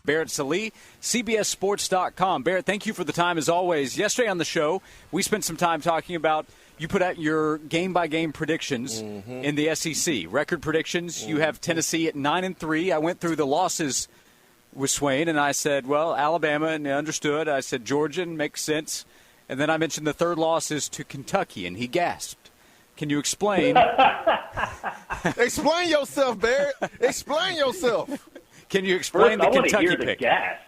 Barrett Sallee, CBSSports.com. Barrett, thank you for the time as always. Yesterday on the show, we spent some time talking about you put out your game-by-game predictions in the SEC. Record predictions. You have Tennessee at 9-3. I went through the losses with Swain, and I said, well, Alabama, and I understood. I said Georgia, makes sense. And then I mentioned the third loss is to Kentucky, and he gasped. Can you explain? Explain yourself, Barrett. Explain yourself. Can you explain the Kentucky pick? I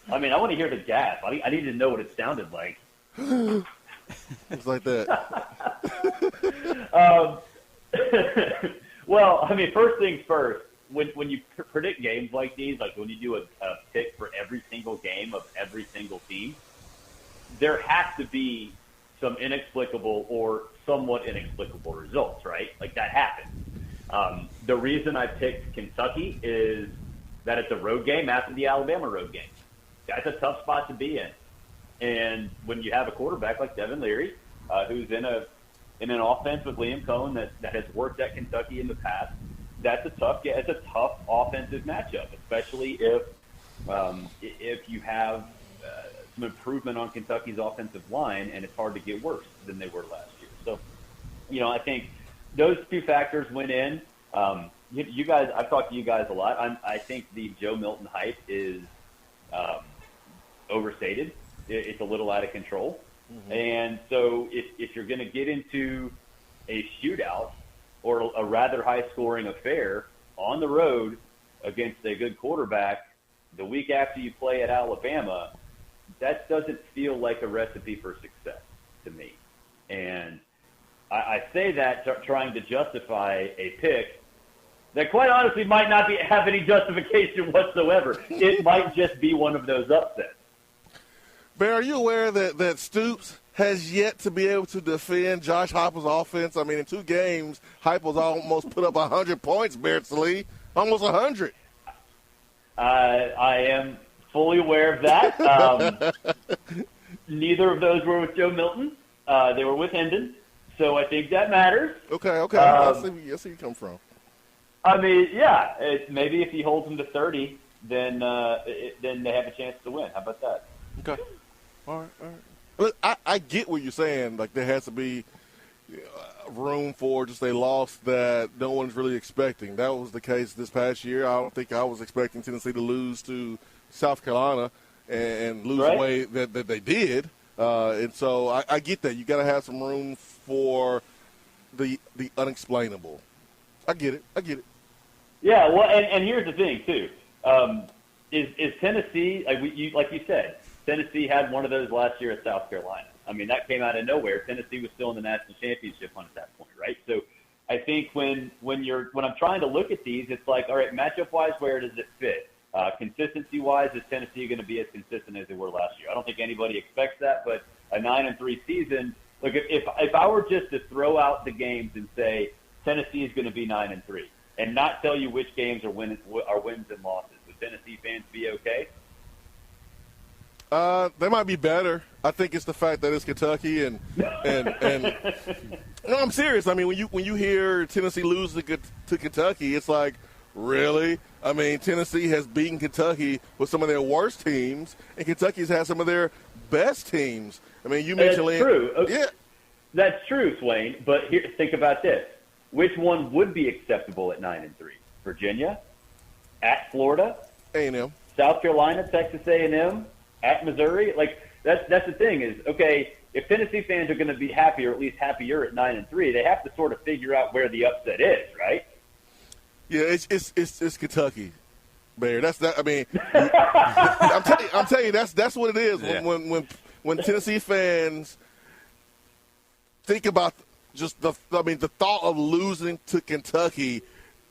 want to hear the gasp. I need to know what it sounded like. It's like that. Well, first things first. When you predict games like these, like when you do a pick for every single game of every single team, there has to be some inexplicable or somewhat inexplicable results, right? Like that happens. The reason I picked Kentucky is that it's a road game after the Alabama road game. That's a tough spot to be in. And when you have a quarterback like Devin Leary, who's in an offense with Liam Cohen that has worked at Kentucky in the past, that's a tough offensive matchup, especially if you have some improvement on Kentucky's offensive line, and it's hard to get worse than they were last year. So, I think those two factors went in. You guys, I've talked to you guys a lot. I think the Joe Milton hype is overstated. It's a little out of control. And so if you're going to get into a shootout or a rather high-scoring affair on the road against a good quarterback the week after you play at Alabama, that doesn't feel like a recipe for success to me. And I say that trying to justify a pick that quite honestly might not have any justification whatsoever. It might just be one of those upsets. Bear, are you aware that Stoops has yet to be able to defend Josh Heupel's offense? In 2 games, Heupel's almost put up 100 points, Barrett Sallee. Almost 100. I am fully aware of that. Neither of those were with Joe Milton. They were with Hendon. So I think that matters. Okay. I see where you come from. Maybe if he holds them to 30, then they have a chance to win. How about that? Okay. All right. Look, I get what you're saying. Like, there has to be room for just a loss that no one's really expecting. That was the case this past year. I don't think I was expecting Tennessee to lose to South Carolina and lose the way that they did. And so I get that. You got to have some room for the unexplainable. I get it. Yeah, well, and here's the thing, too. Is Tennessee, like you said, Tennessee had one of those last year at South Carolina. That came out of nowhere. Tennessee was still in the national championship hunt at that point, right? So I think when I'm trying to look at these, it's like, all right, matchup-wise, where does it fit? Consistency-wise, is Tennessee going to be as consistent as they were last year? I don't think anybody expects that, but a 9-3 season, look, if I were just to throw out the games and say Tennessee is going to be 9-3 and not tell you which games are wins and losses, would Tennessee fans be okay? They might be better. I think it's the fact that it's Kentucky and no, I'm serious. When you hear Tennessee lose to Kentucky, it's like, really? Tennessee has beaten Kentucky with some of their worst teams, and Kentucky's had some of their best teams. You mentioned that's true. Yeah, that's true, Swain. But think about this: which one would be acceptable at 9-3? Virginia, at Florida, A&M, South Carolina, Texas A&M. At Missouri, that's the thing is, okay, if Tennessee fans are going to be happy or at least happier at 9-3, they have to sort of figure out where the upset is, right? Yeah, it's Kentucky, Bear. That's that. I'm telling you, that's what it is. Yeah. When Tennessee fans think about just the thought of losing to Kentucky,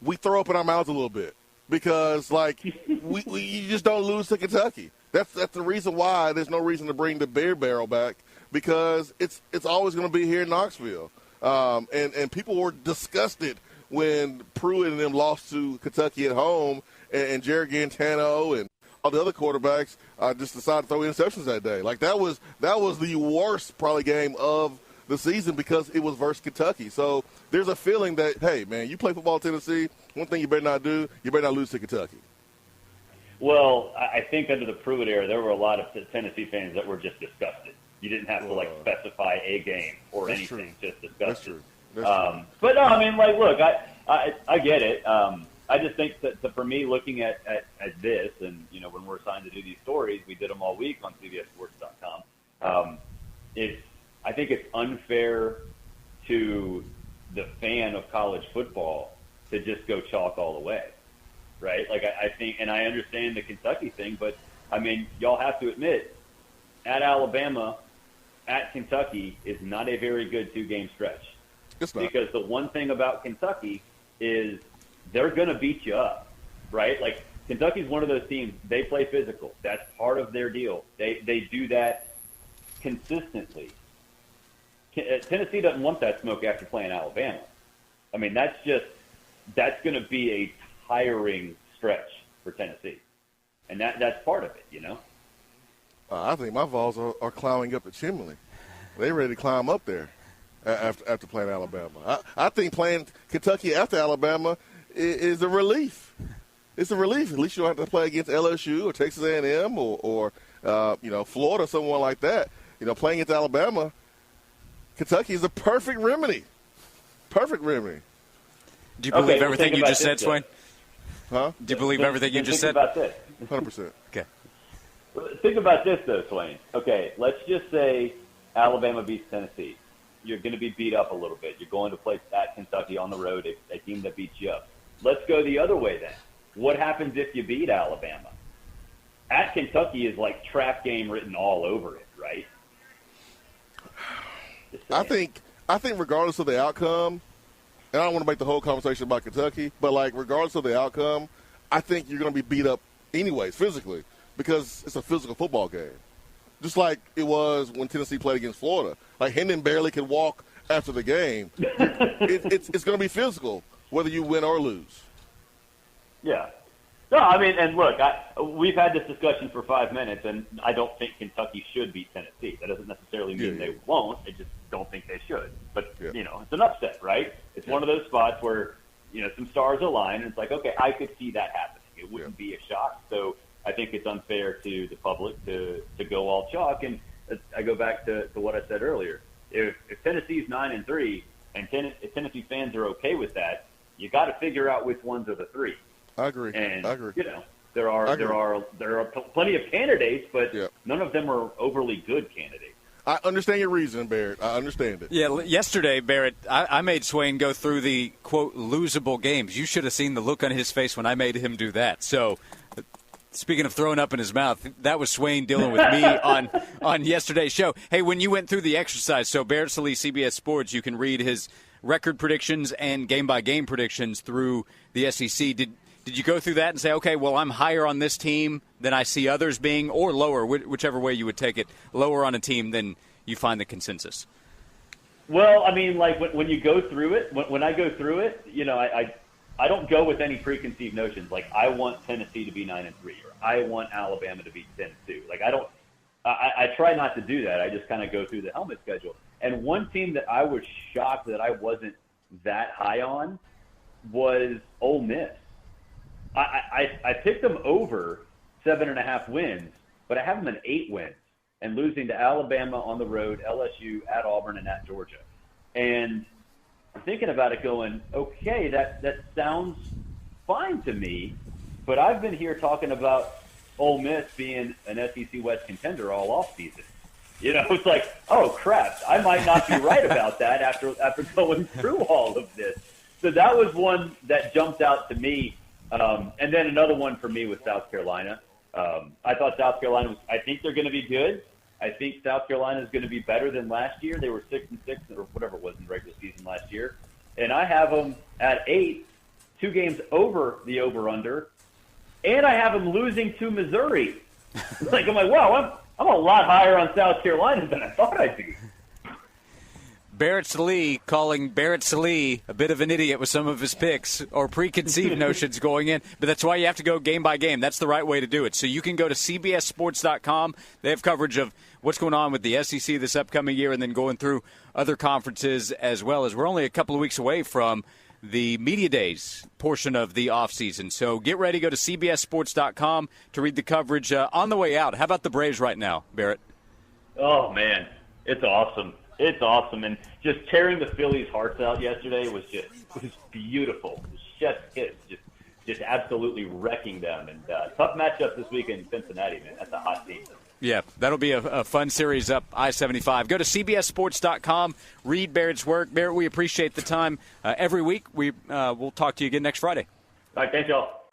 we throw up in our mouths a little bit because you just don't lose to Kentucky. That's the reason why there's no reason to bring the Bear Barrel back, because it's always going to be here in Knoxville. And people were disgusted when Pruitt and them lost to Kentucky at home, and Jared Gantano and all the other quarterbacks just decided to throw interceptions that day. That was the worst probably game of the season because it was versus Kentucky. So there's a feeling that, hey, man, you play football in Tennessee, one thing you better not do, you better not lose to Kentucky. Well, I think under the Pruitt era, there were a lot of Tennessee fans that were just disgusted. You didn't have to specify a game or anything, just disgusted. That's true. That's true. But no, I mean, like, look, I get it. I just think that for me, looking at this, and when we're assigned to do these stories, we did them all week on CBSSports.com. I think it's unfair to the fan of college football to just go chalk all the way. Right? Like, I think, and I understand the Kentucky thing, but, I mean, y'all have to admit, at Alabama, at Kentucky is not a very good two-game stretch. It's not. Because the one thing about Kentucky is they're going to beat you up, right? Like, Kentucky's one of those teams, they play physical. That's part of their deal. They do that consistently. Tennessee doesn't want that smoke after playing Alabama. I mean, that's going to be a tiring stretch for Tennessee, and that's part of it, I think my Vols are climbing up the chimney. They're ready to climb up there after playing Alabama. I think playing Kentucky after Alabama is a relief. It's a relief. At least you don't have to play against LSU or Texas A&M or Florida, someone like that. Playing against Alabama, Kentucky is a perfect remedy. Perfect remedy. Do you believe everything you just said, Swain? Huh? Do you believe everything you just said? Think about this. 100%. Okay. Think about this, though, Swain. Okay, let's just say Alabama beats Tennessee. You're going to be beat up a little bit. You're going to play at Kentucky on the road, a team that beats you up. Let's go the other way then. What happens if you beat Alabama? At Kentucky is like trap game written all over it, right? I think regardless of the outcome, and I don't want to make the whole conversation about Kentucky, but, like, regardless of the outcome, I think you're going to be beat up anyways, physically, because it's a physical football game. Just like it was when Tennessee played against Florida. Like, Hendon barely could walk after the game. It's going to be physical, whether you win or lose. Yeah. No, I mean, and look, we've had this discussion for 5 minutes, and I don't think Kentucky should beat Tennessee. That doesn't necessarily mean they won't. I just don't think they should. But, it's an upset, right? It's one of those spots where, some stars align, and it's like, okay, I could see that happening. It wouldn't be a shock. So I think it's unfair to the public to go all chalk. And I go back to what I said earlier. If Tennessee's 9-3 and if Tennessee fans are okay with that, you got to figure out which ones are the three. I agree. And I agree. There are plenty of candidates, but none of them are overly good candidates. I understand your reason, Barrett. I understand it. Yeah, yesterday, Barrett, I made Swain go through the, quote, losable games. You should have seen the look on his face when I made him do that. So, speaking of throwing up in his mouth, that was Swain dealing with me on yesterday's show. Hey, when you went through the exercise, so Barrett Sallee, CBS Sports, you can read his record predictions and game-by-game predictions through the SEC. Did you go through that and say, okay, well, I'm higher on this team than I see others being, or lower, whichever way you would take it, lower on a team than you find the consensus? Well, I mean, like when you go through it, when I go through it, I don't go with any preconceived notions. Like, I want Tennessee to be 9-3, or I want Alabama to be 10-2. Like, I try not to do that. I just kind of go through the helmet schedule. And one team that I was shocked that I wasn't that high on was Ole Miss. I picked them over 7.5 wins, but I have them in 8 wins and losing to Alabama on the road, LSU, at Auburn, and at Georgia. And I'm thinking about it going, okay, that sounds fine to me, but I've been here talking about Ole Miss being an SEC West contender all offseason. It's like, oh, crap, I might not be right about that after going through all of this. So that was one that jumped out to me. And then another one for me was South Carolina. I thought South Carolina I think they're going to be good. I think South Carolina is going to be better than last year. They were 6-6 or whatever it was in the regular season last year. And I have them at 8, 2 games over the over-under. And I have them losing to Missouri. I'm like, wow, I'm a lot higher on South Carolina than I thought I'd be. Barrett Sallee calling Barrett Sallee a bit of an idiot with some of his picks or preconceived notions going in. But that's why you have to go game by game. That's the right way to do it. So you can go to CBSSports.com. They have coverage of what's going on with the SEC this upcoming year and then going through other conferences as well, as we're only a couple of weeks away from the media days portion of the offseason. So get ready. Go to cbssports.com to read the coverage on the way out. How about the Braves right now, Barrett? Oh, man, it's awesome. It's awesome. And just tearing the Phillies' hearts out yesterday was beautiful. Chef's kiss, just absolutely wrecking them. And tough matchup this week in Cincinnati, man. That's a hot team. Yeah, that'll be a fun series up I-75. Go to cbssports.com. Read Barrett's work. Barrett, we appreciate the time every week. We'll talk to you again next Friday. All right, thanks, y'all.